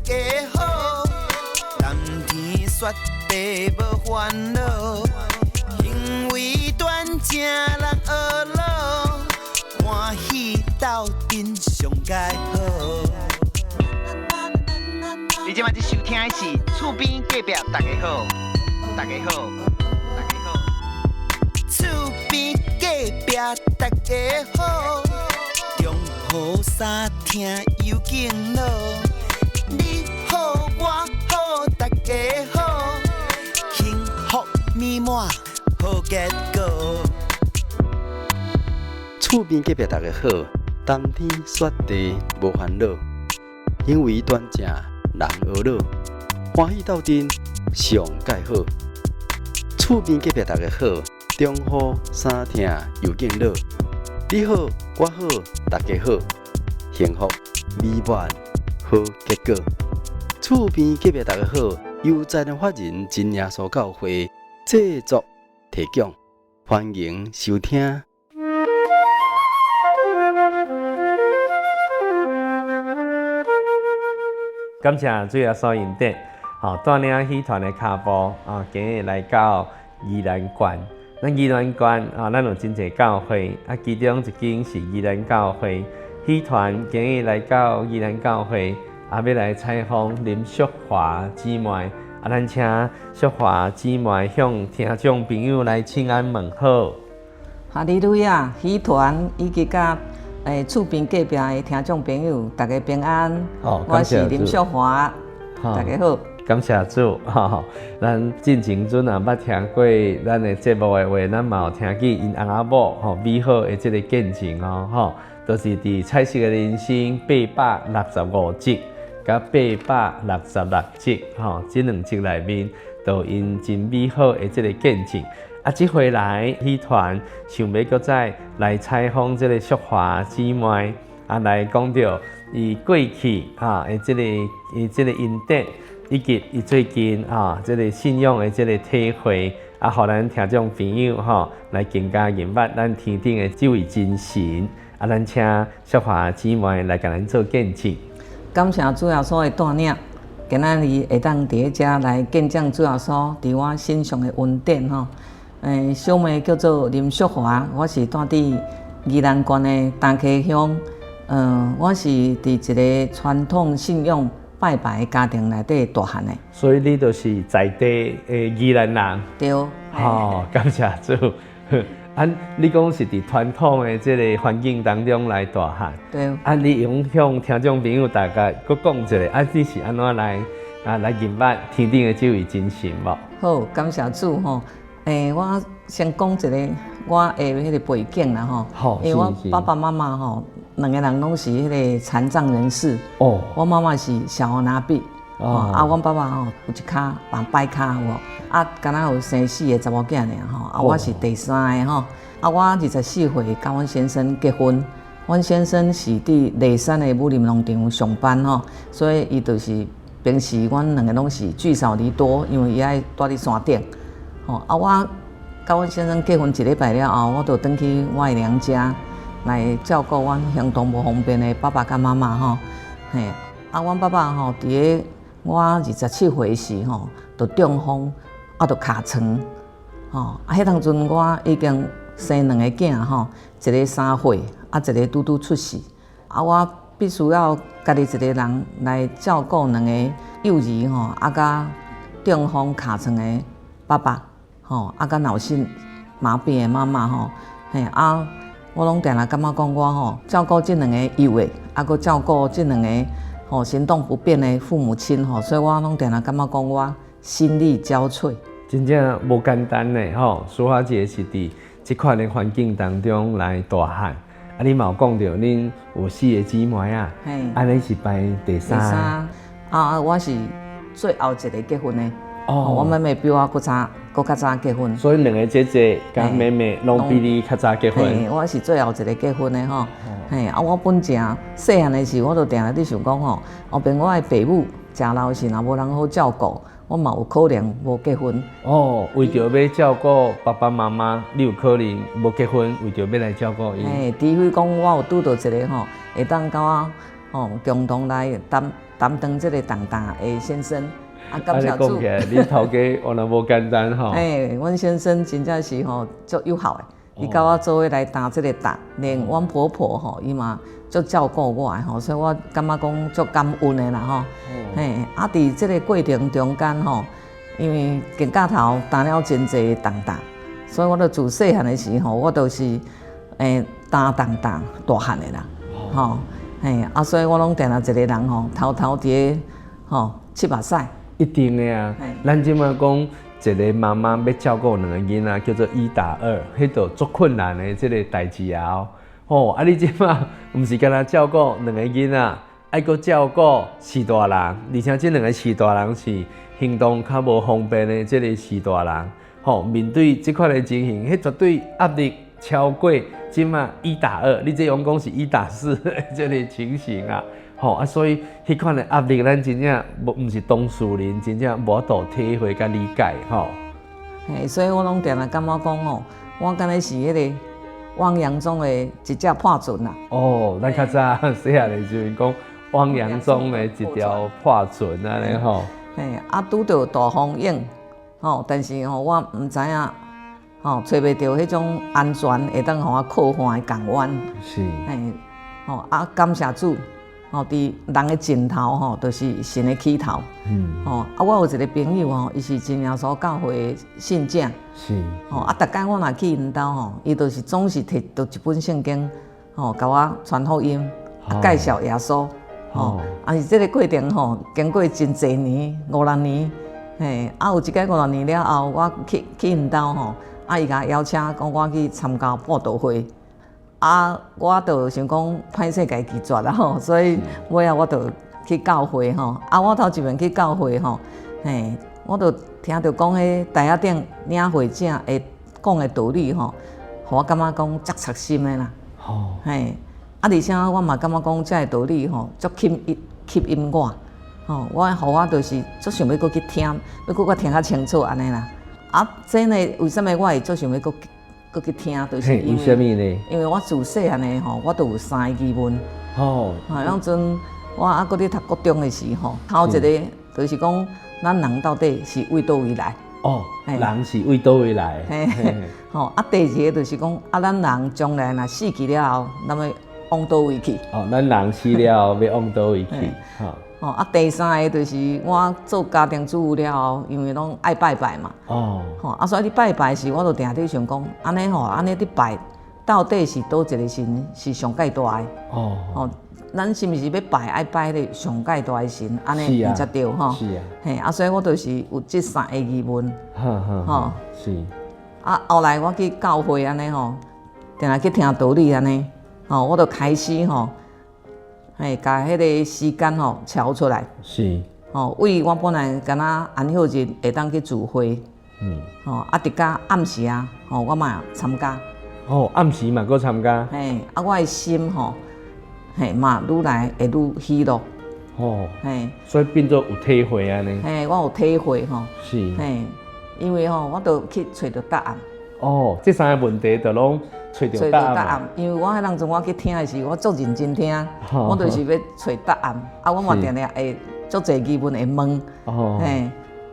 家好，蓝天雪地无烦恼，行为端正人学老，欢喜斗阵上佳好。你即摆在收听的是厝边隔壁大家好，大家好，大家好，厝边隔壁大家好，中好三听有敬老，你好我好大家好，幸福美满好结果。厝边隔壁大家好，冬天雪地无烦恼，行为端正人学老，欢喜斗阵上介好。厝边隔壁大家好，中好三听又敬老，你好我好大家好，幸福美满好结果。厝边隔壁大家好，由在人法人真耶稣教会制作提供，欢迎收听。感谢主耶稣恩典，带领戏团的脚步今日来到宜兰县。咱宜兰县咱有真侪教会其中一间是宜兰教会。戏团今日来到宜兰教会，要来采访林淑华姊妹。咱请淑华姊妹向听众朋友来请安问好。哈利路亚！戏团以及甲厝边隔壁的听众朋友，大家平安。我是林淑华，大家好。感谢主，咱进前阵捌听过咱的节目的话，咱嘛有听见因翁仔某美好的这个见证都是伫彩色的人生865集，甲866集，这2集内面都因真美好的这个见证。这回来戏团想要搁再来采访这个淑华姊妹，来讲到伊过去的这个恩典，以及伊最近这个信仰的这个体会，互咱听众朋友来更加认识咱天顶的这位真神。咱请淑华姊妹来甲咱做见证。感谢主耶稣的带领，今仔日会当伫遮来见证主耶稣伫我身上的恩典小妹叫做林淑华，我是住伫宜兰县的东溪乡。我是伫一个传统信仰拜拜的家庭内底大汉的。所以你就是在地的宜兰人。对。感谢主。你讲是伫传统的这个环境当中来大汉。对。你用向听众朋友大概佫讲一下，你是安怎来认识天顶的这位真神无？好，感谢主我先讲一个我的迄个背景啦因为我爸爸妈妈两个人拢是迄个残障人士。我妈妈是小儿麻痹，我爸爸有一骹摆骹敢若有生4个查某囝尔我是第3个我24岁甲阮先生结婚，阮先生是伫梨山的武林农场上班所以伊就是平时阮两个拢是聚少离多，因为伊爱住伫山顶。我甲阮先生结婚1礼拜了后，我就回去我的娘家来照顾阮行动无方便的爸爸甲妈妈阮爸爸伫个我27岁时就中风，就尻床迄当阵我已经生2个囝一个3岁，一个拄拄出世我必须要家己一个人来照顾2个幼儿甲中风尻床的爸爸甲脑性麻痹的妈妈我拢定定感觉讲我照顾这2个幼的，佮照顾这2个行动不便的父母亲所以我拢定定感觉讲我心力交瘁。真正无简单呢淑华姐是伫这款的环境当中来大汉。你嘛有讲到恁有4个姊妹你是排第3。我是最后一个结婚的。我妹妹比我佫较早结婚，所以2个姐姐甲妹妹拢比你较早结婚。我是最后一个结婚的我本正细汉的时候，我就定定伫想讲后边我的爸母食老时若无人好照顾，我嘛有可能无结婚。为着要照顾爸爸妈妈，你有可能无结婚，为着要来照顾伊。除非讲我有拄到一个会当甲我共同来担当这个重担的先生。啊，感谢主。讲起来，恁头家原来无简单吼。阮先生真正是吼足友好的，伊甲我做伙来担这个担，连阮婆婆吼伊嘛足照顾我的吼，所以我感觉讲足感恩的啦吼。啊，伫这个过程中间吼，因为肩胛头担了真济重担，所以我自细汉的时候，我都是担重担大汉的啦，吼，啊，所以我拢定一个人吼，偷偷伫吼七八岁。一定的啊，咱即马讲一个妈妈要照顾两个囡仔，叫做1打2，迄就足困难的这个代志啊！哦，啊你即马毋是干那照顾两个囡仔，还阁照顾4大人，而且这2个4大人是行动较无方便的这个4大人，吼，面对这款的情形，迄绝对压力超过即马1打2，你这样讲是1打4的这个情形啊！吼啊，所以迄款的压力，咱真正毋是当事人，真正无法度体会甲理解吼。所以我拢定定感觉讲吼，我敢若是迄个汪洋中的一只破船啦。哦，咱较早细汉的时阵讲汪洋中的一条破船安尼吼。啊，拄着大风涌，吼，但是吼我毋知影，吼找袂到迄种安全会当互我靠岸的港湾。是。吼啊，感谢主。吼，伫人的尽头吼，就是神的起头。吼，啊，我有一个朋友吼，伊是真耶稣教会的信者。是。吼，啊，逐摆我若去因兜吼，伊就是总是摕到一本圣经，吼，甲我传福音，啊，介绍耶稣。吼，啊，是这个过程吼，经过真侪年，5、6年，啊，有一个5、6年了后，我去因兜吼，啊，伊甲我邀请讲我去参加布道会。啊，我就想讲歹势家拒绝啦吼，所以尾啊我就去教会吼。啊，我头一遍去教会吼，我就听到讲迄台仔顶领会者会讲的道理吼，互我感觉讲足插心的啦。吼，啊，而且我嘛感觉讲这个道理吼，足吸引我。吼，互我就是足想要搁去听，要搁听较清楚安尼啦。啊，这呢为什么我会足想要搁去听，就是因为，因为我自细汉的吼，我都有3个疑问。哦。迄阵我搁咧读国中的时候，头一个就是讲，咱人到底是为倒位来？哦，人是为倒位来？吼，啊，第二个就是讲，啊，咱人将来若死去了后，咱要往倒位去？哦，咱人死了要往倒位去？吼，啊，第三个就是我做家庭主妇了后，因为拢爱拜拜嘛。哦。吼，啊，所以你拜拜时，我就定定想讲，安尼吼，安尼你拜，到底是倒一个神是上界大的？哦。吼，咱是毋是要拜爱拜迄个上界大的神？安尼毋才对吼。是啊。嘿，啊，所以我就是有这3个疑问。吼。是。啊，后来我去教会安尼吼，定定去听道理安尼，吼，我就开始吼。甲迄个时间吼调出来，是，吼，为我本来敢若安休日会当去聚会，吼，啊，直到暗时啊，吼，我嘛参加，哦，暗时嘛搁参加，啊，我的心吼，嘛愈来会愈喜乐，哦，所以变做有体会安尼，我有体会吼，是，因为吼，我都去找到答案，哦，这3个问题就拢。找到答案，因为我迄当阵我去听的时，我足认真听，我就是要找答案。啊，我嘛定定会足侪疑问会问，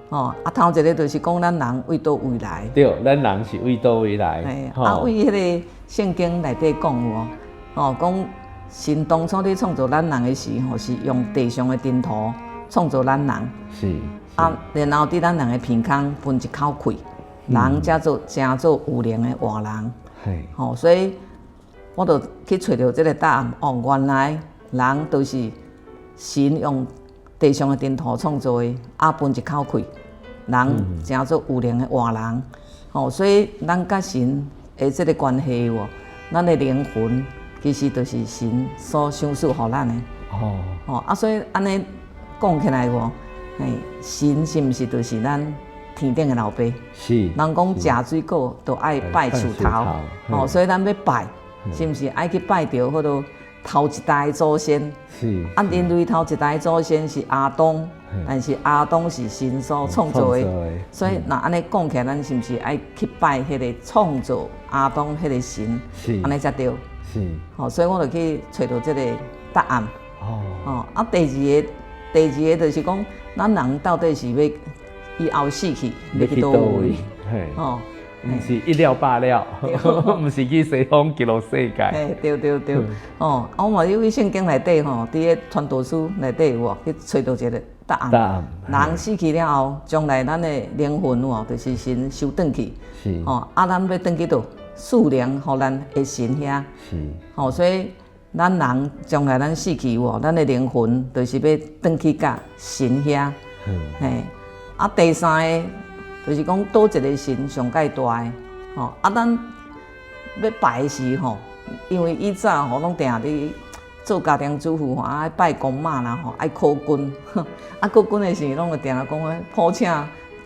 啊，头一个就是讲咱人为倒位来。对，咱人是为倒位来。啊，为迄个圣经内底讲哦，讲神当初咧创造咱人的时候，是用地上的尘土创造咱人。是。啊，然后伫咱人的鼻孔分一口气，人才做有灵的活人。吼，所以我就去找到这个答案。哦，原来人都是神用地上的尘土创造的，啊，分一口气，人成做有灵的活人。吼，所以咱甲神的这个关系喎，咱的灵魂其实就是神所赏赐予咱的。哦，吼啊，所以安尼讲起来喎，神是毋是就是咱？天顶的老爸，是人讲食水果都爱拜树头，哦，所以咱要拜，是毋是爱去拜着迄个头一代的祖先？是啊，人类头一代的祖先是亚当，但是亚当是神所创造的，所以那安尼讲起来，咱是毋是爱去拜迄个创造亚当迄个神？是安尼才对。是，哦，所以我就去找到这个答案。哦，啊，第二个第二个就是讲，咱人到底是要以后死去，要去倒位？哦，毋是一了百了，毋是去西方极乐世界。嘿，对。哦，我嘛有去圣经内底吼，伫个传道书内底有无去找到一个答案。人死去了后，将来咱的灵魂哦，就是神收转去。是。哦，咱要转去倒，赐灵互咱的神遐。是。哦，所以咱人将来咱死去有无，咱的灵魂就是要转去甲神遐。嘿。第三个就是讲倒一个神上界大的，吼咱要拜时吼，因为以早吼拢定伫做家庭主妇吼，爱拜公妈啦吼，爱考君，考君的时拢会定讲普请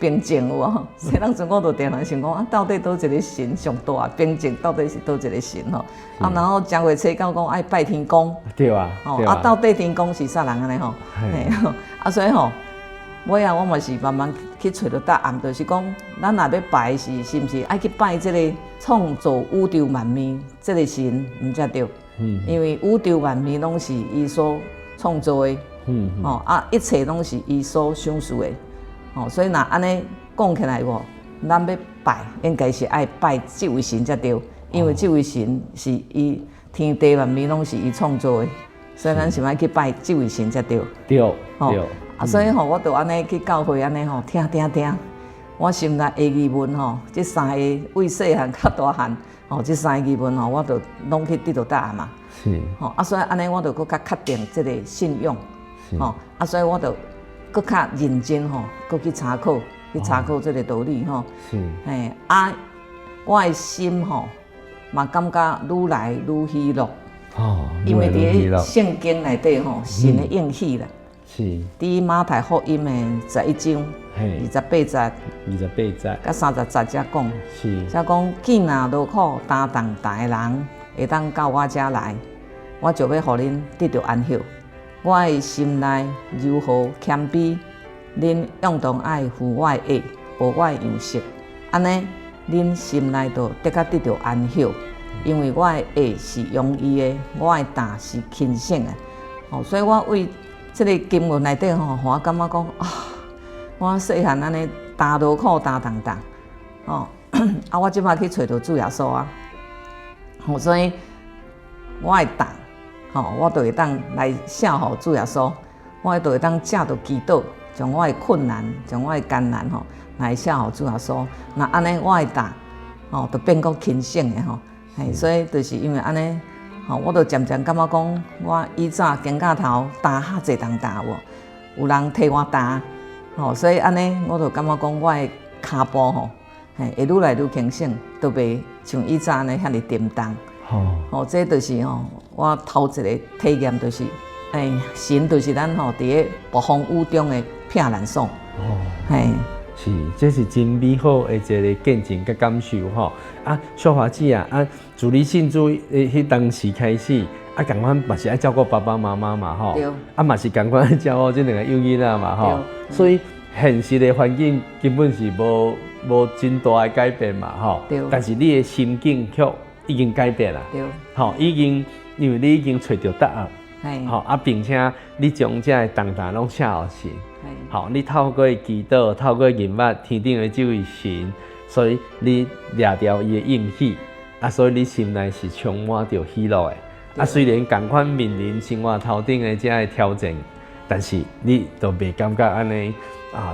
平静有无？所以咱阵我就定想讲到底倒一个神上大，平静到底是倒一个神吼？然后正月初九讲爱拜天公，对啊，到底天公是啥人安尼吼？所以吼。尾啊，我嘛是慢慢去找到答案，就是讲，咱若要拜是毋是爱去拜即个创造宇宙万物即个神，毋才对。因为宇宙万物拢是伊所创造的，一切拢是伊所想事的。所以若安尼讲起来咱要拜，应该是爱拜即位神才对。因为即位神是伊天地万物拢是伊创造的，所以咱是爱去拜即位神才对。对。所以我就安尼去教会安尼听，我心内的疑问这三个为细汉到大汉这三个疑问我就拢去得到答案嘛。是。所以安尼我就更较确定这个信仰。是。所以我就更较认真更去查考这个道理是。我的心嘛感觉愈来愈喜乐。因为伫个圣经内底神的应许啦。是，伫马太福音的11章28节，甲30节才讲，才讲既然劳苦担重担的人会当到我遮来，我就要互恁得到安息。我的心内柔和谦卑，恁用同爱负我的軛，学我的样式，安尼恁心内就得到安息。因为我的軛是容易的，我的担是轻省的。所以我为这个经文内底我感觉讲我细汉安尼担劳苦担重担，我即摆去找到主耶稣啊，所以我会担，我就会当来写互主耶稣，我就会当借着祈祷，将我的困难、将我的艰难来写互主耶稣。那安尼我会担，就变个轻省的所以就是因为安尼。我就渐渐感觉讲，我以早肩胛头担遐济重担有人替我担，所以安尼我就感觉讲，我的骹步会愈来愈轻省，都袂像以早安尼遐尼沉重。这就是我头一个体验，就是神就是咱伫个暴风雨中的避难所。是，这是真美好的一个见证甲感受小华姐自你信主迄当时开始，共款嘛是爱照顾爸爸妈妈嘛对。嘛是共款爱照顾这两个幼囡仔嘛所以现实的环境根本是无真大的改变嘛对。但是你的心境却已经改变了。对。已经因为你已经找到答案。并且你将这个重担拢写互神。你透过祈祷，透过认捌天顶的这位神，所以你抓到伊的应许，所以你心内是充满着喜乐的。虽然同款面临生活头顶的这个挑战，但是你都袂感觉安尼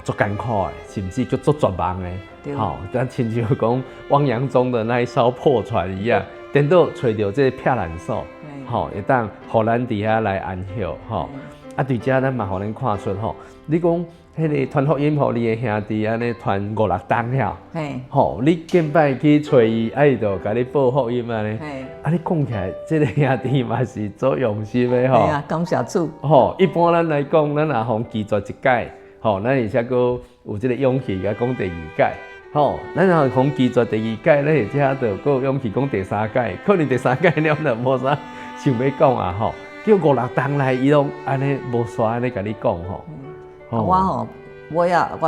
足艰苦的，甚至叫足绝望的。咱亲像讲汪洋中的那一艘破船一样，等到找到这个避难所，会当互咱伫遐来安息。对遮咱嘛，互咱看出你讲迄个传福音互你的兄弟，安尼传5、6档了。你近摆去找伊，伊就甲你报福音安尼。你讲起来，这个兄弟嘛是足用心的感谢主。一般咱来讲，咱若互拒绝一届，咱而且阁有这个勇气甲讲第二届。咱若互拒绝第二届，咱而且就阁有勇气讲第三届，可能第三届了就无啥想要讲叫5、6档来，伊拢安尼无煞安尼甲你讲我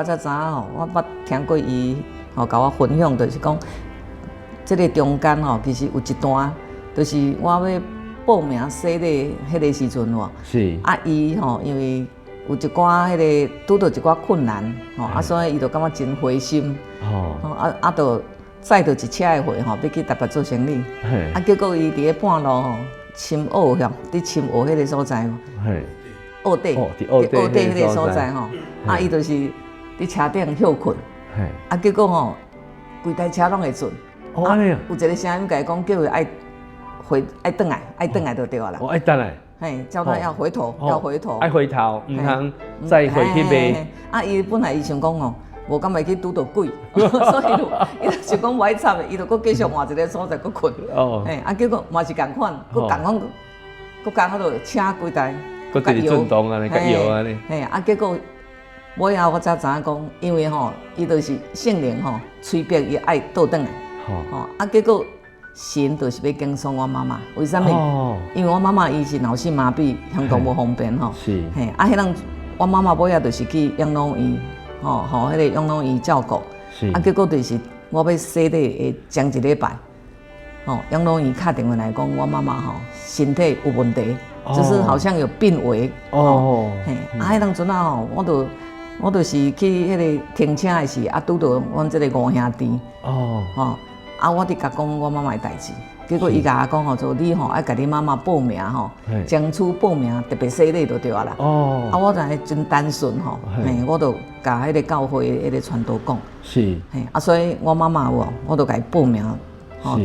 才知影我捌听过伊甲我分享，就是讲，这个中间其实有一段，就是我要报名洗礼迄个时阵是伊因为有一寡迄个拄到一寡困难，啊，所以伊就感觉真灰心，就载着一车的货要去台北做生意，结果伊伫咧半路深澳伫深澳迄个所在，澳底迄个所在伊就是伫车顶休困，结果规台车拢会准，有一个声音甲伊讲，叫伊爱转来就对啦。爱转来。叫他要回头，要回头，爱回头，唔通再回去卖。伊本来伊想讲无敢会去拄到鬼，所以伊就想讲歹惨的，伊就搁继续换一个所在搁困。结果嘛是共款，搁迄落车规台，搁一直震动安尼，甲摇安尼。结果尾后我才知影讲，因为伊就是性灵催逼伊爱倒转来，结果神就是要惊送我妈妈，为什么？因为我妈妈伊是脑性麻痹，行动无方便是。迄人我妈妈尾仔就是去养老院，迄个养老院照顾。是。结果就是我要洗礼会将一礼拜，养老院敲电话来讲，我妈妈身体有问题，就是好像有病危。迄当阵我就是去迄个停车的时，拄到阮这个五兄弟。我伫甲讲我妈妈的代志，结果伊甲我讲就你爱甲你妈妈报名争取报名特别洗礼就对啦。我就真单纯我就甲迄个教会迄个传道讲。是。所以我妈妈我就甲伊报名，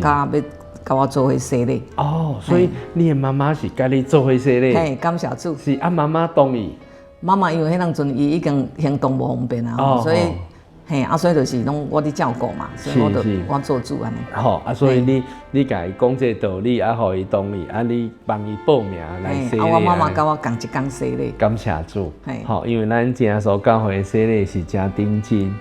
甲要甲我做伙洗礼。所以你的妈妈是甲你做伙洗礼。感谢主。是妈妈同意。妈妈因为迄阵伊已经行动无方便啊，所以。所以就是拢我伫照顾嘛，所以我做主安尼。所以你甲伊讲这道理，互伊同意，你帮伊报名来洗礼。我妈妈甲我共一工洗礼。感谢主。因为咱正所教会洗礼是真顶真，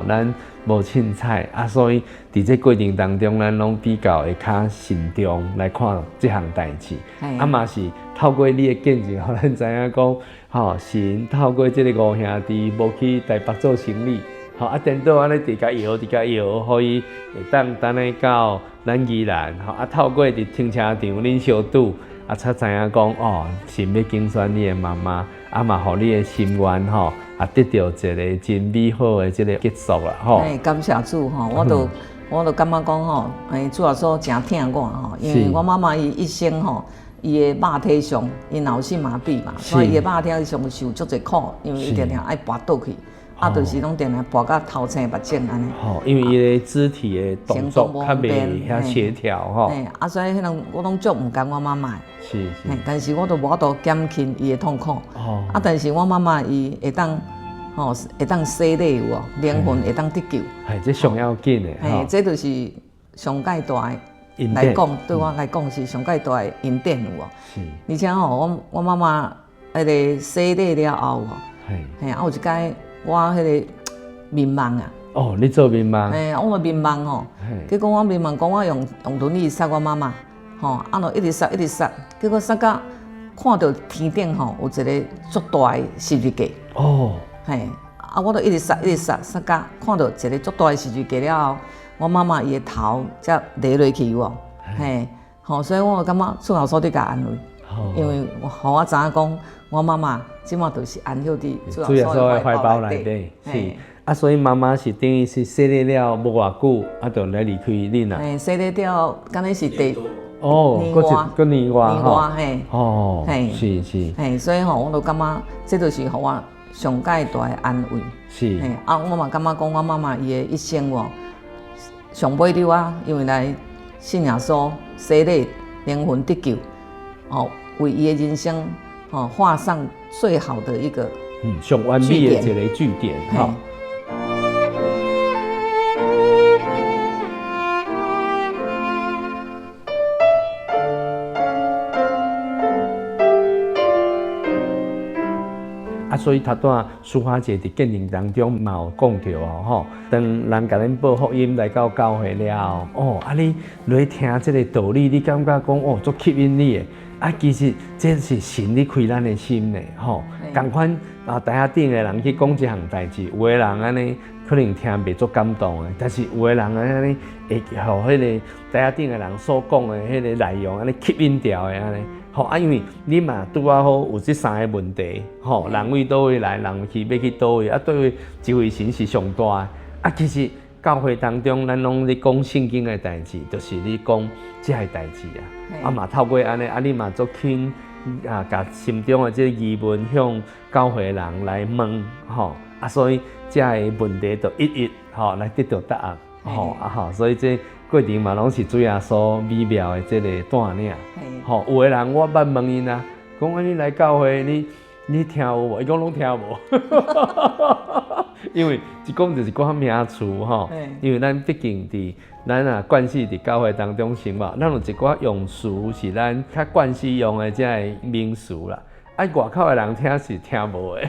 咱无凊彩所以伫这过程当中，咱拢比较会较慎重来看这项代志。嘛是透过你的见证，互咱知影讲，神透过这个五兄弟无去台北做生意。颠倒安尼伫甲摇，互伊会当等下到咱宜兰，透过伫停车场恁相拄，才知影讲神要拣选你的妈妈，嘛互你的心愿得到一个真美好的这个结束啦感谢主我就感觉讲主要说真疼我因为我妈妈伊一生伊的肉体上，伊脑性麻痹嘛，所以伊的肉体上受足侪苦，因为伊定定爱跋倒去。就是拢定定跋到头青目肿安尼。因为伊的肢体的动作较袂遐协调所以迄人我拢足唔甘我妈妈。是。但是我都无法度减轻伊的痛苦。但是我妈妈伊会当洗礼有灵魂会当得救。这上要紧的。这就是上界大的来讲，对我来讲是上界大的恩典有是。而且我妈妈迄个洗礼了后有一届。我迄个面盲啊！你做面盲？我面盲结果我面盲讲我用轮椅塞我妈妈，就一直塞，结果塞到看到天顶有一个足大的十字架。我就一直塞，塞到看到一个足大的十字架了后，我妈妈伊的头才落落去所以我感觉出口所伫甲安慰，因为互我知影讲。我妈妈即马就是安歇伫主耶稣的怀抱内底，是所以妈妈是等于是洗礼了无偌久，就来离开恁啦。洗礼了，敢若是第年外是，所以我就感觉这就是互我上界大的安慰。是，我嘛感觉讲我妈妈伊的一生上尾了因为来信耶稣洗礼，灵魂得救，为伊的人生。画上最好的一个上完美的一个句点所以头段淑华姐伫见证当中嘛有讲到当人甲恁报福音来到教会了你来听这个道理，你感觉讲足吸引你的。其实这是神咧开咱的心呢，共款台下顶的人去讲一项代志，有的人安尼可能听袂足感动的，但是有的人安尼会互迄个台下顶的人所讲的迄个内容安尼吸引掉的安尼。因为你嘛拄啊好有这三个问题，人为倒位来，人去要去倒位，对位一位神是上大的。其实教会当中，咱拢咧讲圣经的代志，就是你讲这个代志啊。嘛透过安尼，你嘛足轻甲心中的这个疑问向教会的人来问，所以这个问题就一一来得到答案。所以这过程嘛，拢是主耶稣美妙的这个带领。有的人我捌问因啊，讲你来教会，你听有无？伊讲拢听无。因为一讲就是讲名词因为咱毕竟咱惯势伫教会当中生活，咱有一寡用词是咱较惯势用的这个名词啦。外口的人听是听无的。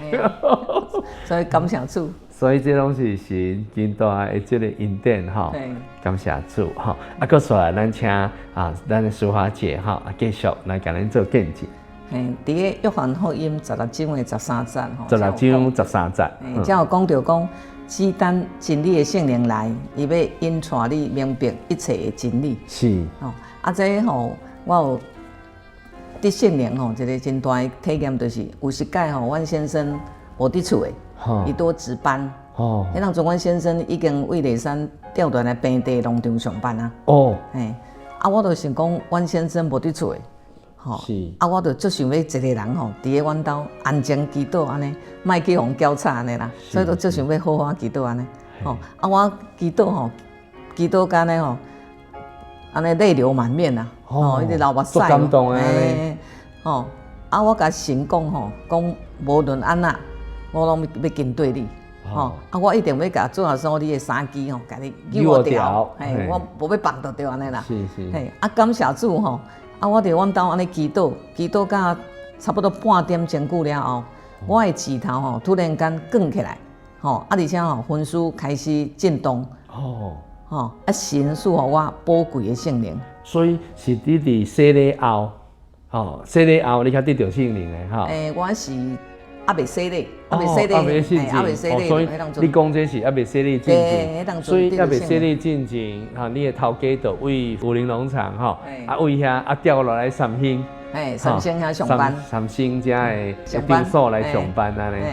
所以感谢主。所以这拢是神真大的这个恩典感谢主搁续来咱请咱的淑华姐继续来甲咱做见证。伫个约翰福音16章的13节16章13节，才有讲到讲，只等真理的圣灵来，伊要引带你明白一切的真理。是这我有伫圣灵一个真大的体验，就是有一届阮先生无伫厝的。伊多值班，迄当阵阮先生已经为内山调转来平地农场上班啊。我就想讲，阮先生无伫厝的，我就足想要一个人伫咧阮兜安静祈祷安尼，莫去互交叉安尼啦，所以就足想要好好祈祷安尼。我祈祷祈祷到呢安尼泪流满面啊，伊直流目屎。感动诶。我甲神讲讲无论安怎。我拢要跟对你，我一定要甲主耶稣你的三支甲你救我掉，我无要放倒掉安尼啦。是。感谢主我伫阮兜安尼祈祷，祈祷到差不多半点钟久了后，我的指头突然间捲起来，而且分数开始震动，神赐我宝贵的圣灵。所以是你伫洗礼后，洗礼后你才得到圣灵的我是。未洗礼，未洗礼，所以你讲这是未洗礼进前，所以未洗礼进前，你的头家就为福林农场为遐调落来三星，三星遐上班，三星遮的场所来上班安尼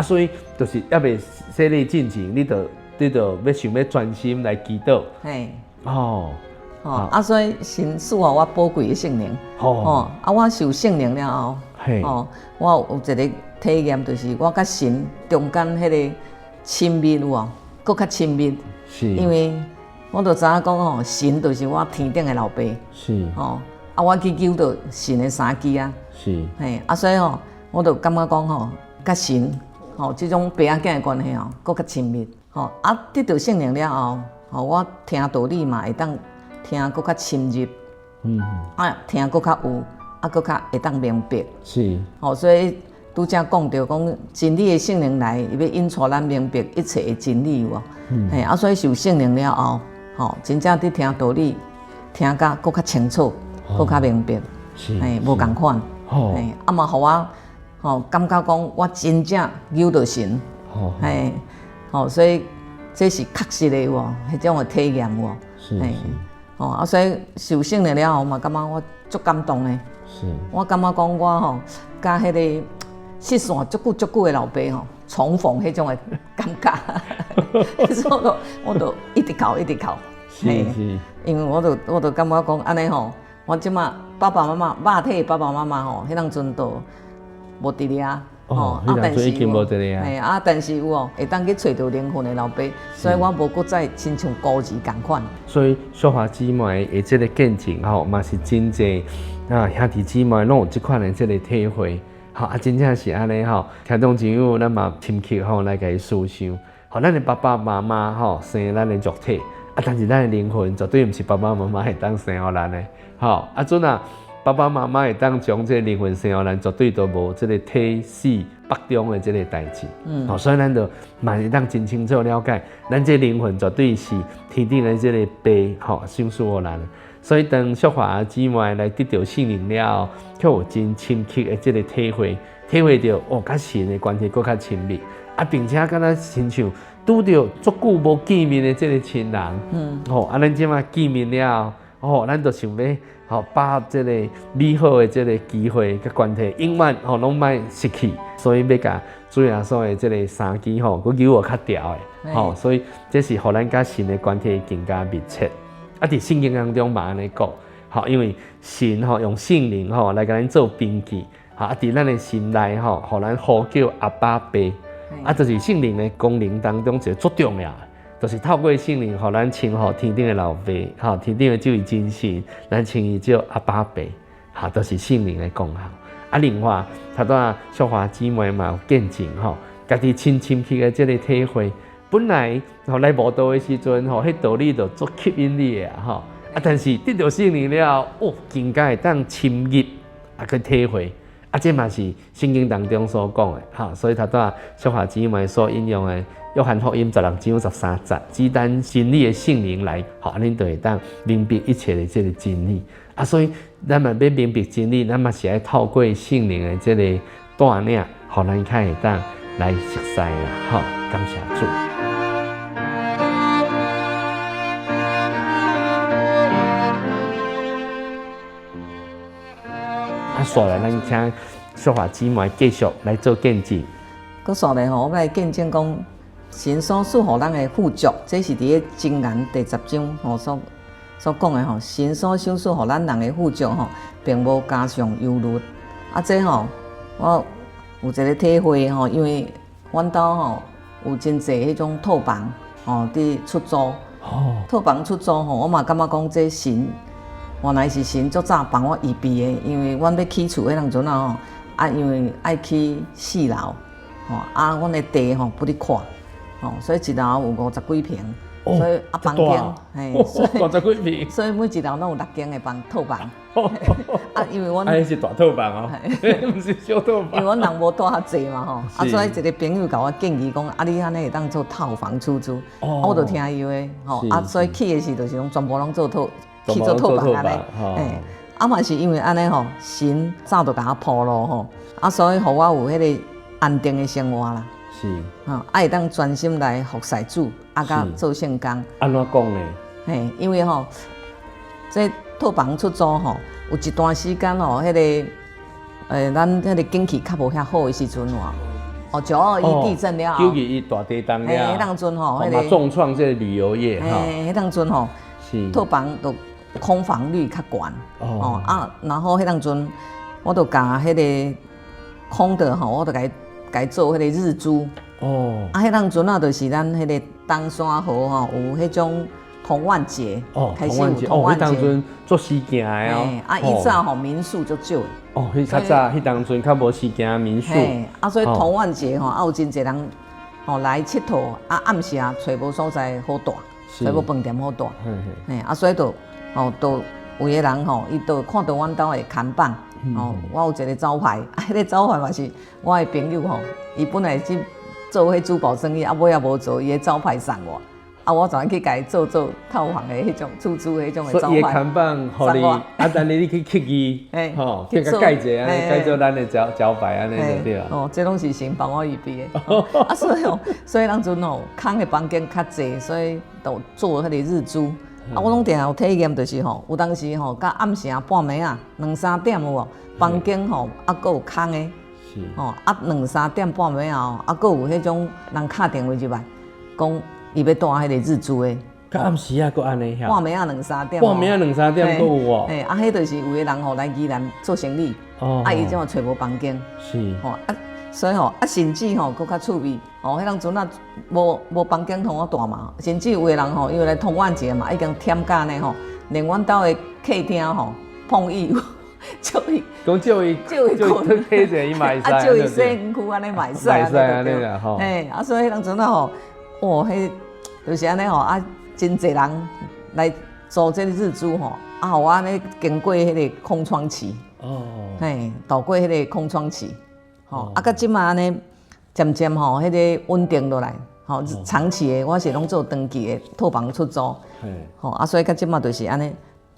所以就是未洗礼进前，你就要想要专心来祈祷，所以神赐我宝贵的圣灵，我受圣灵了后，我有一个体验，就是我甲神中间迄个亲密搁较亲密，因为我就知影讲神就是我天顶的老爸，我去求到神的三支啊，所以我就感觉讲甲神这种爸仔囝的关系搁较亲密，得到圣灵了后，我听道理嘛会当。听搁较深入，听搁较有，搁较会当明白。是，所以拄则讲到讲真理的圣灵来，伊要引带咱明白一切的真理所以受圣灵了后，真正伫听道理，听甲搁较清楚，搁较明白，无共款，嘛，互我感觉讲我真正求到神，所以这是确实的迄种的体验所以受圣灵了后嘛，感觉我足感动的。我感觉讲我甲迄个失散足久的老爸重逢迄种的感觉，所以我就一直哭。因为我就感觉讲安尼我即马爸爸妈妈肉体爸爸妈妈迄当阵都无伫咧但是有但是有会当去找到灵魂的老爸，所以我无搁再亲像孤儿同款。所以淑华姊妹的这个见证嘛是真济兄弟姊妹拢有这款的这个体会，真正是安尼听众朋友咱嘛深刻来甲伊思想，咱的爸爸妈妈生咱的肉体，但是咱的灵魂绝对毋是爸爸妈妈会当生予咱的，阵爸爸妈妈会当将这个灵魂生予咱，绝对都无这个体死北中的这个代志。所以咱就嘛会当真清楚了解，咱这灵魂绝对是天顶的这个爸，心属我咱。所以当淑华姊妹来得到圣灵了，却有真深刻的这个体会到甲神的关系更较亲密，并且敢若亲像拄到足久无见面的这个亲人，咱即马见面了，咱就想要把这个美好的这个机会甲关系永远拢莫失去，所以要甲主耶稣的这个三支佮牛较调的，所以这是互咱甲神的关系更加密切。伫圣经当中嘛安尼讲，因为神用圣灵来甲咱做凭据，伫咱的心内互咱呼叫阿爸爸，就是圣灵的功能当中一个最重要的，就是透过圣灵互咱称呼天顶的老爸，天顶的这位真神，咱称伊叫阿爸爸，就是圣灵的功效。另外，头拄淑华姊妹嘛有见证家己亲深刻的这个体会。本来来慕道的时阵，迄道理就足吸引你的但是得到圣灵了，更加会当深入去体会，这嘛是圣经当中所讲的所以头拄淑华姊妹所引用的约翰福音16章13节，只等真理的圣灵来，恁就会当明白一切的这个真理所以咱嘛要明白真理，咱嘛是要透过圣灵的这个带领，咱才会当来熟悉啦感谢主。续来，咱请淑华姊妹继续来做见证。佮续来我来见证讲，神所赐予咱的富足，这是伫咧箴言第10章所讲的神所赏赐予咱人的富足并无加上忧虑。这我有一个体会因为阮兜有真济迄种套房伫出租。套房出租我嘛感觉讲这神。原来是神足早帮我预备的，因为阮要起厝迄当阵因为爱起4楼，阮的地不哩看，所以1楼有50几平，所以房间所以50几平，所以每1楼拢有6间的套房，因为阮是大套房不是小套房，因为阮人无住遐济嘛所以一个朋友甲我建议讲，你安尼会当做套房出租，我就听伊话，所以起的时就是全部拢做套。去做套房安尼，嘛是因为安尼神早就甲我铺路所以互我有迄个安定的生活啦。是，会当专心来服侍主，甲做圣工。安怎讲呢？因为这套房出租有一段时间迄个咱迄个景气较无遐好的时阵921地震了921大地震了，迄当阵迄个重创这个旅游业迄当阵是套房都。空房率较悬然后迄当阵，我就甲迄个空的我就改做迄个日租迄当阵就是咱迄个东山河有迄种童玩节开始有童玩节，迄当阵做事件的以早民宿就少的迄较早迄当阵较无事件民宿所以童玩节有真侪人来佚佗暗时找无所在好住，找无饭店好住所以就。都有个人伊都看到阮兜的看板我有一个招牌，迄个招牌嘛是我的朋友伊本来去做迄珠宝生意，尾也无做，伊的招牌送我，我就去甲伊做套房的迄种出租的迄种的招牌。所以伊的看板，互你等你去刻伊，去甲改者，安尼改做咱的招牌安尼就对了。这拢是神帮我预备的。所以当阵空的房间较济，所以就做迄个日租。我拢定有体验，就是有当时到暗时半暝2、3点有无，房间佫有空的，是2、3点半暝佫有迄种人敲电话入来，讲伊要住迄个日租的。到暗时佫安尼半暝2、3点。半暝2、3点佫有哦。迄就是有个人来宜兰做生意，伊怎找无房间。是。所以甚至佫较趣味迄当阵无房间通我住嘛，甚至有个人因为来通晚节嘛，已经添价呢连阮兜的客厅碰椅，叫伊叫客者伊买晒，叫伊洗身躯安尼买晒安尼啦所以迄当阵迄就是安尼真侪人来做这个日租互我安尼经过迄个空窗期度过迄个空窗期。吼，啊，到即马安尼渐渐吼，迄个稳定落来，吼，长期的我是拢做长期的套房出租，吼，啊，所以到即马就是安尼，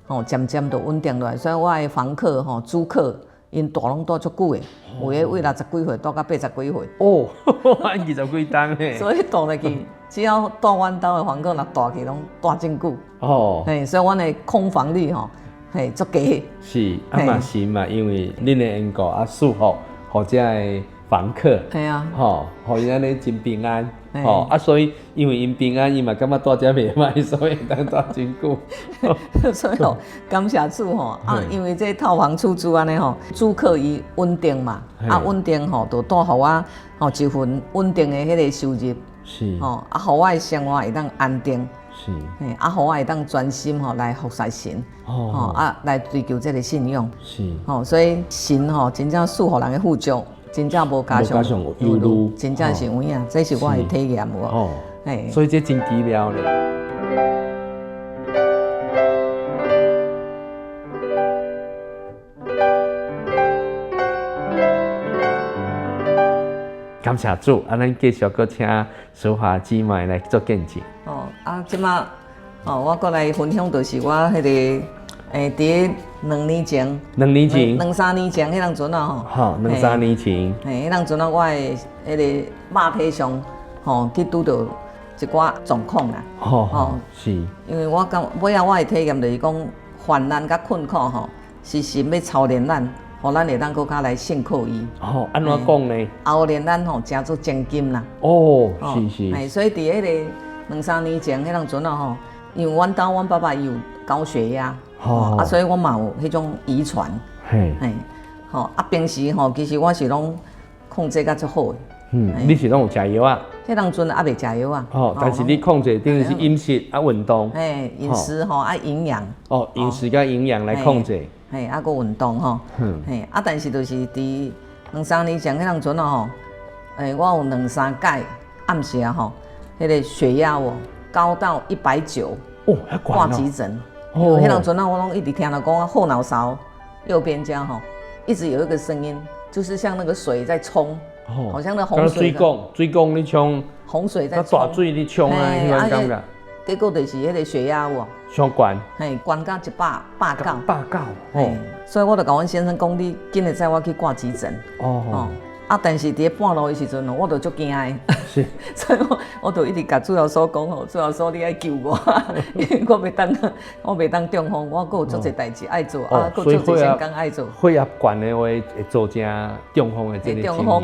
吼，渐渐都稳定落来，所以我的房客吼，租客因住拢住足久的，有诶为60几岁住到80几岁。哦，20几档嘿。所以住落去，只要住阮兜的房客，若住去拢住真久。哦。嘿，所以阮的空房率吼，嘿，足低。是，啊嘛是嘛，因为恁的缘故啊，祝福或者的房客。系啊。吼，互因安尼真平安。吼啊，所以因为因平安，伊嘛感觉住遮袂歹，所以当住真久。所以吼，感谢主吼啊，因为这套房出租安尼吼，租客伊稳定嘛，啊稳定吼，就带互我吼一份稳定的迄个收入。是。吼啊，互我的生活会当安定。是。嘿，啊，互我会当专心吼来服侍神。吼啊，来追求这个信用。是。吼，所以神吼真正赐予人的富足。真正无加上忧虑，真正是有影，这是我的体验无。哦，哎，所以这真奇妙咧。感谢主，啊，咱继续搁请淑华姊妹来做见证。哦，啊，即马哦，我过来分享就是我迄个。伫2年前，2、3年前，迄当阵啊吼，好，2、3年前，迄当阵啊，我的迄个肉体上，吼，去拄到一寡状况啦，吼，是，因为我感尾仔我的体验就是讲，患难甲困苦吼，是神要操练咱，互咱会当搁较来信靠伊。吼，安怎讲呢？后练咱吼，加做精金啦。哦，是。所以伫迄个2、3年前，迄当阵啊吼，因为阮爸爸伊有高血压。啊，所以我嘛有迄种遗传，嘿，吼啊，平时吼，其实我是拢控制甲足好的。你是拢有食药啊？迄当阵还袂食药啊。哦，但是你控制等于是饮食啊，运动。嘿，饮食吼啊，营养。哦，饮食甲营养来控制。嘿，啊，个运动吼。嘿，啊，但是就是伫2、3年前迄当阵啊吼，我有2、3届暗时啊吼，迄个血压哦高到190，哦，挂急诊。因为迄当阵啊，我拢一直听到讲后脑勺右边这样吼，一直有一个声音，就是像那个水在冲，好像那洪水。水缸你冲。洪水在冲。大水你冲啊，迄种感觉。结果就是迄个血压有上悬。嘿，悬到189。189。哦。所以我就甲阮先生讲，你紧来载我去挂急诊。哦。啊！但是伫半路的时阵，我就足惊的，是，所以我就一直甲主要所讲吼，主要所你爱救我，因为我袂当中风，我阁有足侪代志爱做，啊，阁有足侪时间爱做。血压悬的话会做正中风的这个情形吼。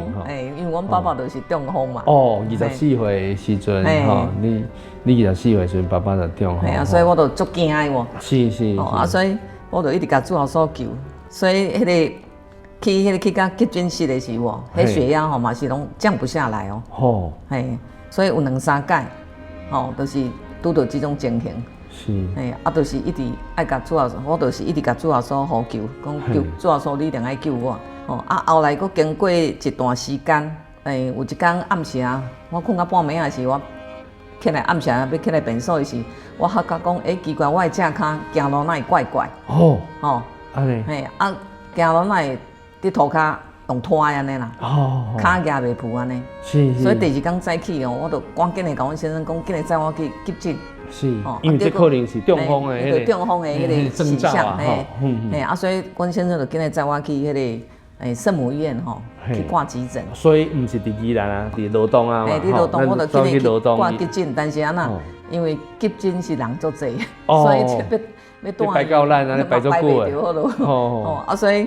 因为阮爸爸就是中风嘛。哦，24岁的时阵吼，你24岁的时阵，爸爸就中风。系啊，所以我就足惊的喎。是。啊，所以我就一直甲主要所求，所以迄个。去到急诊室的时候，迄血压吼嘛是拢降不下来哦。吼，嘿，所以有2、3届，吼，就是拄到这种情形。是。嘿，啊，就是一直爱甲主要，我就是一直甲主要所呼救，讲救主要所你一定爱救我。吼，啊，后来佫经过一段时间，有一天暗时啊，我困到半暝啊时，我起来暗时啊要起来便所的时，我发觉讲，奇怪，我的正骹行路哪会怪怪？吼，安尼。嘿，啊，行路哪会？伫涂骹用拖安尼啦，骹举袂赴安尼，是。所以第2天早起哦，我就赶紧的甲阮先生讲，紧来载我去急诊。是，因为这可能是中风的迄个中风的迄个迹象，嘿，啊，所以阮先生就紧来载我去迄个圣母医院吼去挂急诊。所以毋是伫宜兰啊，伫罗东啊嘛，伫罗东我就去挂急诊，但是安那，因为急诊是人足济，所以要带排到咱安尼排足久的，哦，啊，所以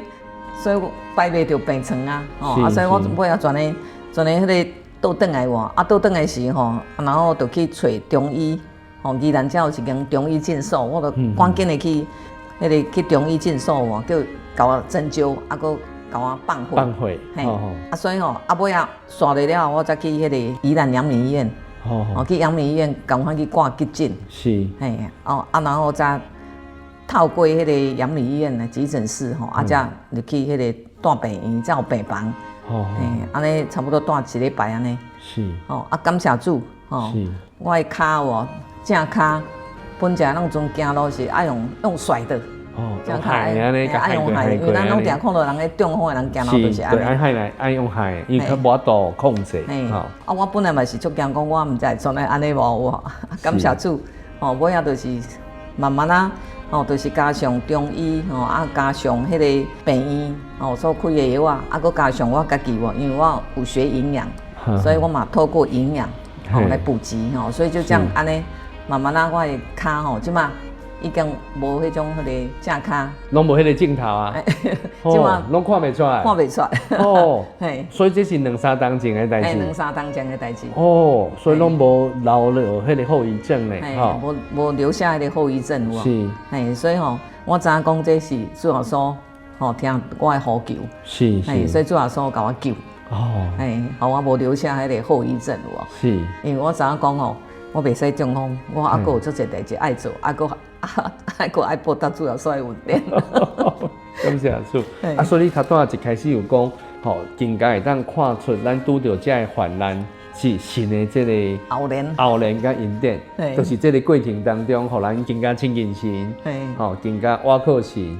排袂着病床啊，啊，所以我尾仔全个迄个倒转来喎，啊，倒转来时吼，然后就去找中医，吼，宜兰遮有一间中医诊所，我就赶紧的去迄个去中医诊所喎，叫甲我针灸，啊，搁甲我放血，嘿，啊，所以吼，啊，尾仔刷落了，我再去迄个宜兰阳明医院，去阳明医院赶快去挂急诊，是，嘿，哦，啊，然后再。透过迄个阳明医院的急诊室吼，啊，才就去迄个大病院，才有病房。安尼差不多住1礼拜安尼。是。啊，感谢主，是。我的骹正骹，本来拢总行路是爱用甩的，哦，用海安尼，爱用海，因为咱拢定看到人咧中风的人行路就是安尼。对，爱用海，因为较无度控制。啊，我本来嘛是足惊讲，我毋知从来安尼无有。感谢主，尾仔就是慢慢啊，就是加上中医，加上迄个病院，所开的药啊，搁加上我家己因为我有学营养，所以我嘛透过营养来补给，所以就这样安尼慢慢啊，我的骹即嘛。已经无迄种迄个正骹，拢无迄个镜头啊，即嘛拢看袂出来，看袂出来。哦，嘿，所以这是2-3当前的代志，2-3当前的代志。哦，所以拢无留了迄个后遗症呢，无留下迄个后遗症有无？是，嘿，所以我知影讲这是主耶稣听我的呼求，是，所以主耶稣甲我救，我无留下迄个后遗症有无？是，因为我知影讲我袂使中风，我还佫有足侪代志爱做，还佫爱报答主要所有稳定。感谢主。所以你头段一开始有讲，更加会当看出咱拄到这个患难是神的这个后怜甲恩典，就是这个过程当中，互咱更加亲近神，更加倚靠神。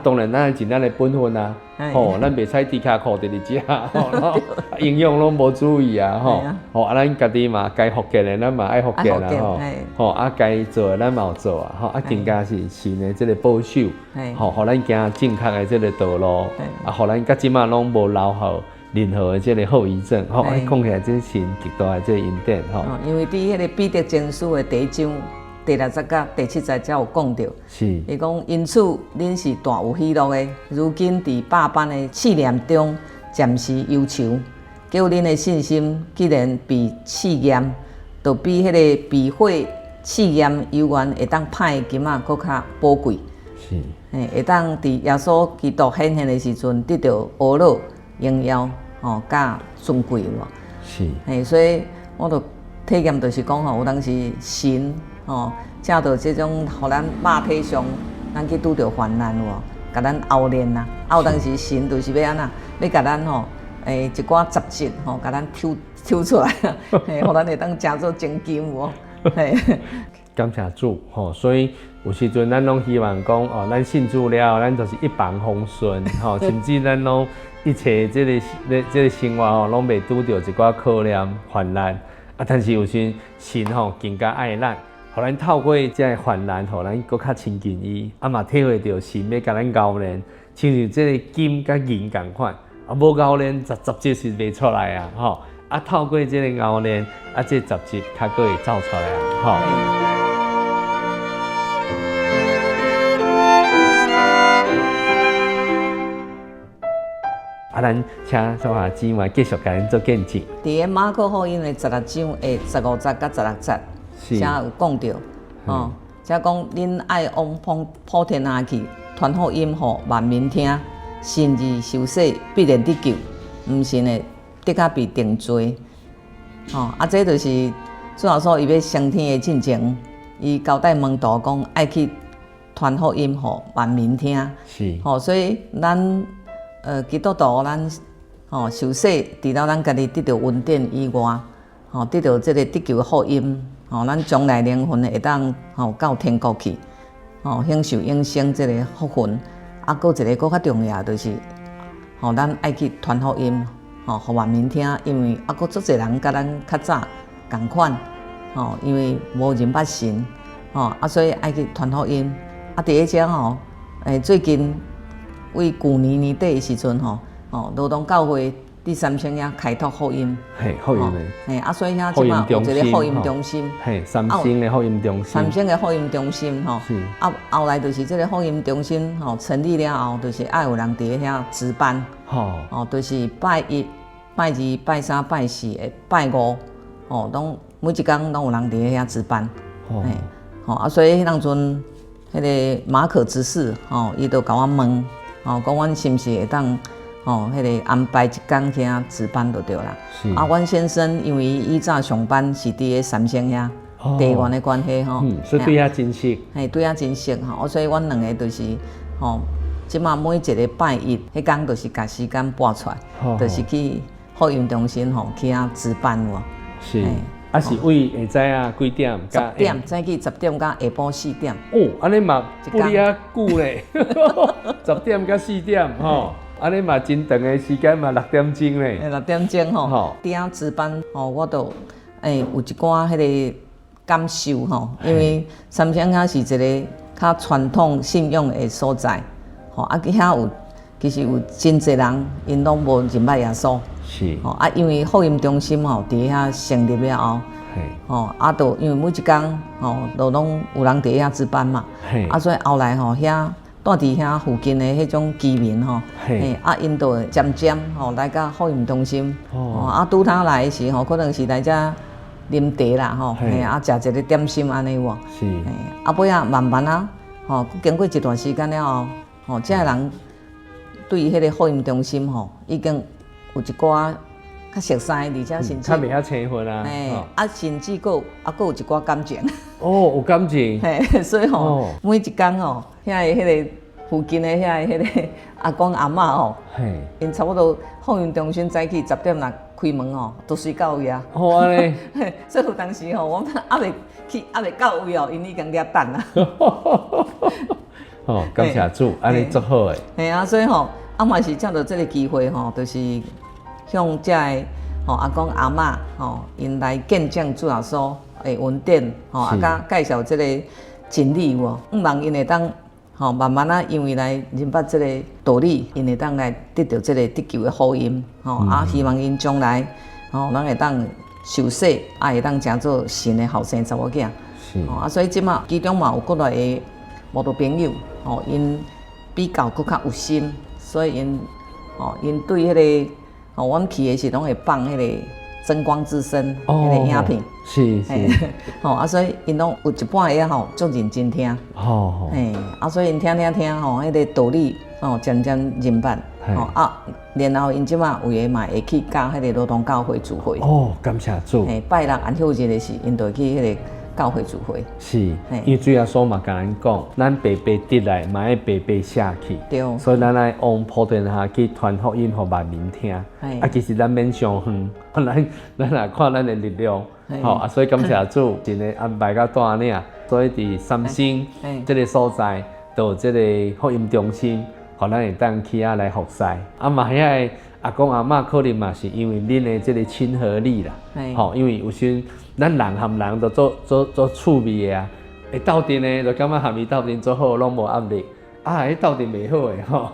当然咱尽咱的本分啊，咱袂使低卡裤直直食，营养拢无注意啊，咱家己嘛该福建的，咱嘛爱福建啦，该做的咱嘛有做啊，更加是神的这个保守，互咱行正确的这个道路，互咱到即马拢无留下任何的这个后遗症，讲起来这神极大的这个恩典，因为伫迄个彼得前书的第1章第6节甲第7节才有讲到，是，伊讲因此恁是大有喜乐的，如今伫百般的试炼中暂时忧愁，叫恁的信心既然被试验，就比迄个被火试验犹原会当歹的金仔搁较宝贵，是，会当伫耶稣基督显现的时阵得到阿乐、荣耀，甲尊贵无？是，所以我就体验就是讲有当时神，借到这种，互咱肉体上，咱去拄着患难有无？甲咱熬炼呐，有当时神就是要安那，要甲咱一寡杂质甲咱抽出来，互咱会当食做精金有无？感谢主，所以有时阵咱拢希望讲，咱信主了，咱就是一帆风顺，甚至咱拢一切这个生活拢袂拄着一寡考验、患难，但是有时神更加爱咱，互咱透过这个患难，互咱搁较亲近伊，嘛体会到神要甲咱熬炼，亲像这个金甲银共款，无熬炼杂质是袂出来啊，透过这个熬炼，这杂质较搁会走出来咱请小华姊妹继续甲咱做见证。伫个马可福音的16章的15节甲16节，才有讲到，才讲恁爱往普天下去，传福音互万民听，信而受洗必然得救，毋信的得较被定罪。这就是主要说伊要升天的进程，伊交代门徒讲爱去传福音互万民听。是，所以咱基督徒咱受洗，除了咱家己得到恩典以外，得到这个得救的福音，咱将来灵魂会当到天国去，享受永生这个福分。搁一个搁较重要就是，咱爱去传福音，互万民听，因为搁足侪人甲咱较早共款，因为无人捌神，所以爱去传福音。伫咧遮最近。为去年年底的时阵罗东教会第3星遐开拓福音，福音的，所以遐即马有一个福音中心，3星的福音中心，3星的福音中心后来就是这个福音中心成立了后，就是爱有人伫遐值班，就是拜1、拜2、拜3、拜4、拜5，拢每一天拢有人伫遐值班，所以迄当阵迄个马可执事伊就甲我问。讲阮是毋是会当迄个安排一天去遐值班就对啦。阮先生因为伊早上班是伫个3星遐地缘的关系所以对遐真熟。对遐真熟所以阮两个就是即马每一个拜1，迄天就是甲时间拨出来，就是去福音中心去遐值班是。啊是为下早啊几点？10点，早起10点到下晡4点。哦，安尼嘛不哩啊久咧，10点到4点吼，安尼嘛真长的时间嘛6点钟咧。6点钟吼，顶值班吼，我都有一寡迄个感受吼，因为三乡乡是一个较传统信仰的所在，吼啊，遐有其实有真侪人因拢无认捌耶稣。是吼啊，因为福音中心吼伫遐成立了后，吼啊，都因为每一天吼都拢有人伫遐值班嘛，啊，所以后来吼遐住伫遐附近的迄种居民吼，啊，因都渐渐吼来到福音中心，啊，拄头来的时吼可能是来遮啉茶啦吼，啊，食一个点心安尼有无？是，啊，尾仔慢慢啊，吼，经过一段时间了后，吼，遮人对迄个福音中心吼已经。有一寡较熟悉，而且甚至较袂晓青分啊，啊，甚至佫有一寡感情。哦，有感情。所以吼，每一天吼，遐个迄个附近的遐个阿公阿嬷吼，因差不多福音中心早起10点若开门吼，都睡到位啊。哦，安尼。所以有当时吼，我们还袂去，还袂到位哦，因已经伫等啊。哦，感谢主，安尼足好诶。系啊，所以吼，啊嘛是借着这个机会吼，就是。向遮个吼阿公阿嬷吼，因来见证主耶稣的恩典吼，啊甲介绍这个真理有无？希望因会当吼慢慢啊，因为来认捌这个道理，因会当来得到这个得救的福音吼，啊希望因将来吼，咱会当受洗，啊会当成做神的后生查某囝。是。啊，所以即马其中嘛有国内的无多朋友吼，因比较佫较有心，所以因因对迄个。哦，我们去的是拢会放迄个真光之声迄个影片，是是，吼啊，所以因拢有一半个吼足认真听，吼，嘿，啊，所以因听吼，迄个道理吼渐渐认捌，吼啊，然后因即马有诶嘛会去教迄个罗东教会聚会，哦，感谢主，嘿，拜六安休日的时，因就去迄个。教会聚会是，因为主耶稣嘛，甲咱讲，咱白白得来，嘛要白白舍去。对。所以咱来往普天下去传福音，互万民听。啊，其实咱免上远，咱来看咱的力量。好啊，所以感谢主，真诶安排到大领，所以伫三星这个所在，都有这个福音中心，互咱会当去啊来服侍。啊嘛，遐个阿公阿嬷可能嘛是因为恁的这个亲和力啦。好，因为有时。咱人含人都做趣味的啊，会斗阵呢，就感觉含伊斗阵做好，拢无压力。啊，迄斗阵袂好诶吼，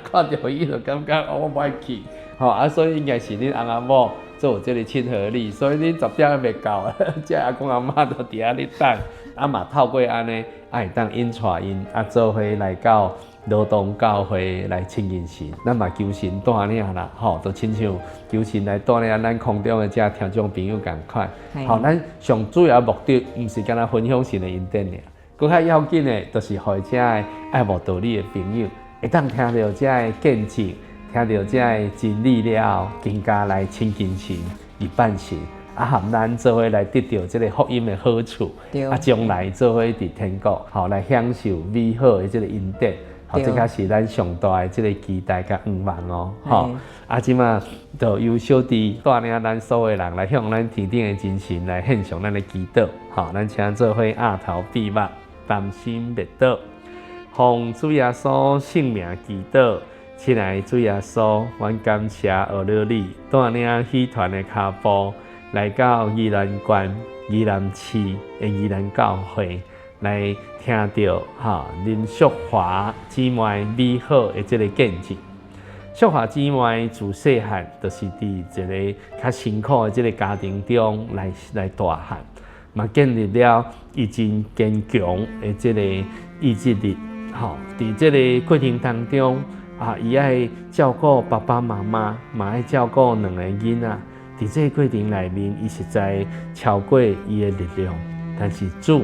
看到伊就感觉我歹去，吼啊，所以应该是恁翁阿某做有这个亲和力，所以恁10点还袂到，即阿公阿嬷都伫遐咧等，啊嘛透过安尼，啊会当引带因啊做伙来到。罗东教会来亲近神，咱嘛求神带领啦，吼，就亲像求神来带领咱空中的这听众朋友共款。好，咱上主要目的毋是干那分享神的恩典尔，更较要紧的，就是互这个爱无道理的朋友，会当听到这个见证，听到这个真理了后，更加来亲近神，而办神。啊，含咱做伙来得到这个福音的好处，啊，将来做伙伫天国，好来享受美好的这个恩典。好，这个是咱上大的这个期待甲愿望哦，吼！啊，即马就由小弟带领咱所有人来向咱天顶的真神来献上咱的祈祷，吼！咱请做伙额头闭目，担心灭祷，奉主耶稣圣名祈祷，亲爱的主耶稣，阮感谢学了你带领喜团的脚步来到宜兰县、宜兰市的宜兰教会。来听到恁淑华姊妹美好的这个见证。淑华姊妹自细汉就是伫一个较辛苦的这个家庭中来大汉，嘛建立了伊真坚强的这个意志力。伫这个过程当中伊爱照顾爸爸妈妈，嘛爱照顾2个囡仔。伫这个过程内面，伊实在超过伊的力量，但是主。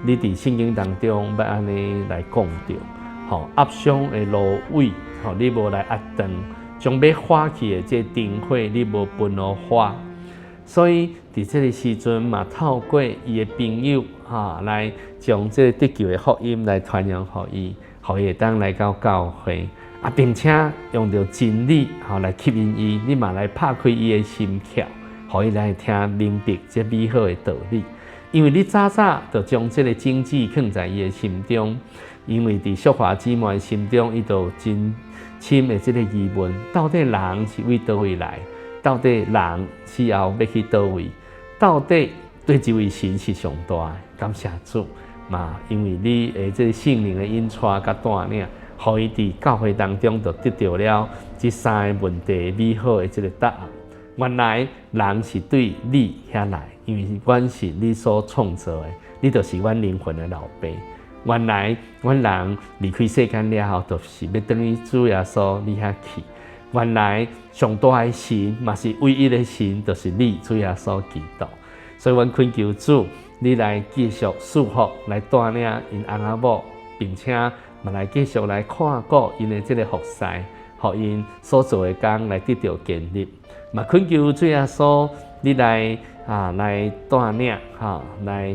你伫圣经当中要安尼来讲着，压伤的芦苇，你无来压断，将要火去的这灯火，你无分予火。所以伫这个时阵嘛，透过伊的朋友来将这个得救的福音来传扬予伊，互伊会当来到教会，并且用着真理来吸引伊，你嘛来拍开伊的心窍，互伊来听明白这美好的道理。因为你早早就将这个种子放在伊的心中，因为伫淑华姊妹的心中，伊就真深的这个疑问：到底人是为倒位来？到底人是要去倒位？到底对这位神是上大的？感谢主嘛！因为你的这个圣灵的引带甲带领，互伊伫教会当中就得到了这三个问题美好的这个答案。原来人是对你遐来，因为阮是你所创造的，你就是阮灵魂的老爸。原来阮人离开世间了后，就是要等于主耶稣你遐去。原来上大的神，嘛是唯一的神，就是你主耶稣基督。所以，阮恳求主，你来继续赐福，来带领因翁仔某，并且嘛来继续来看顾因的这个服侍，互因所做的工来得到建立。嘛恳求主耶稣，你来来带领来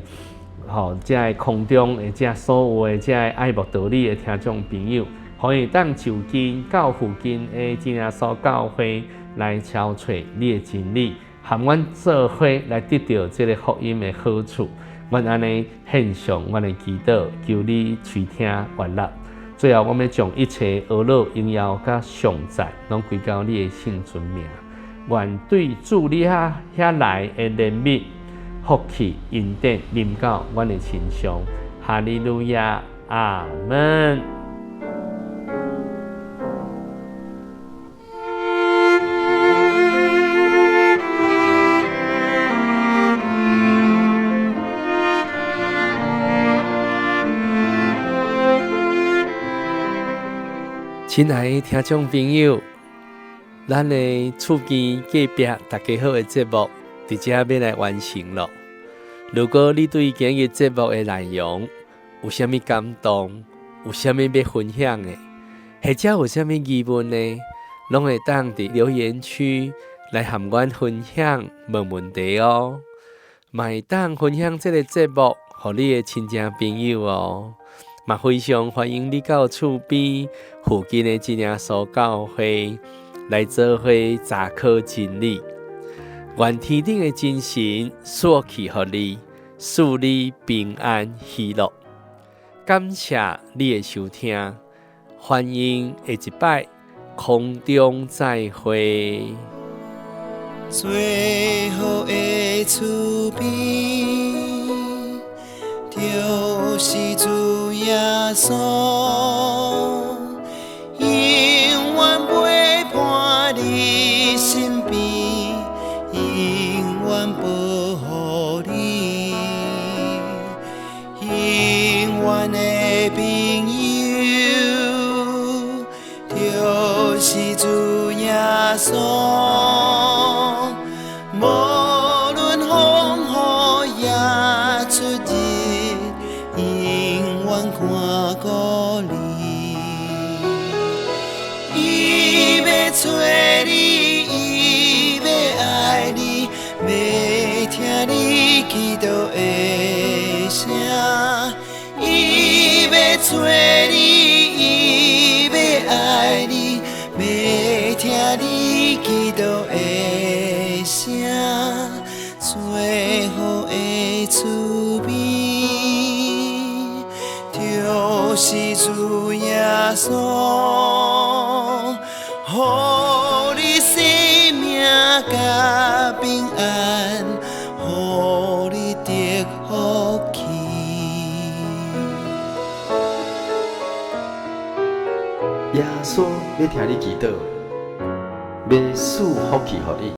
这空中的这所有的这爱慕道理的听众朋友，可以当就近到附近的主耶稣教会来敲找你的真理，和阮做伙来得到这个福音的好处。阮安尼献上阮的祈祷，求你垂听悦纳。最后，我们将一切恶乐、荣耀甲颂赞，拢归到你的圣尊名。愿对主你遐来的怜悯、福气、恩典临到阮的身上。哈利路亚，阿门。亲爱的听众朋友，咱的厝边隔壁大家好的节目，伫遮要来完成了。如果你对今日节目的内容有啥物感动，有啥物要分享的，或者有啥物疑问呢，拢会当伫留言区来和阮分享，无问题哦。嘛会当分享这个节目，互你的亲戚朋友哦。嘛非常欢迎你到厝边附近的真耶稣教会来做伙查考真理。愿天顶的真神赐去予你，赐你平安喜乐。感谢你的收听，欢迎下一摆空中再会。最好的厝边，就是主耶稣，永远陪伴你身边，永远保护你，永远的朋友，就是主耶稣。无论风雨也出日，永远看顾你。伊要找你，伊要爱你，要听你祈祷的声。伊要找你，伊要爱你，要听你祈祷的声。最好的厝边，就是主耶稣，予你生命甲平安，予你得福气。耶稣要听你祈祷，要赐福气予你。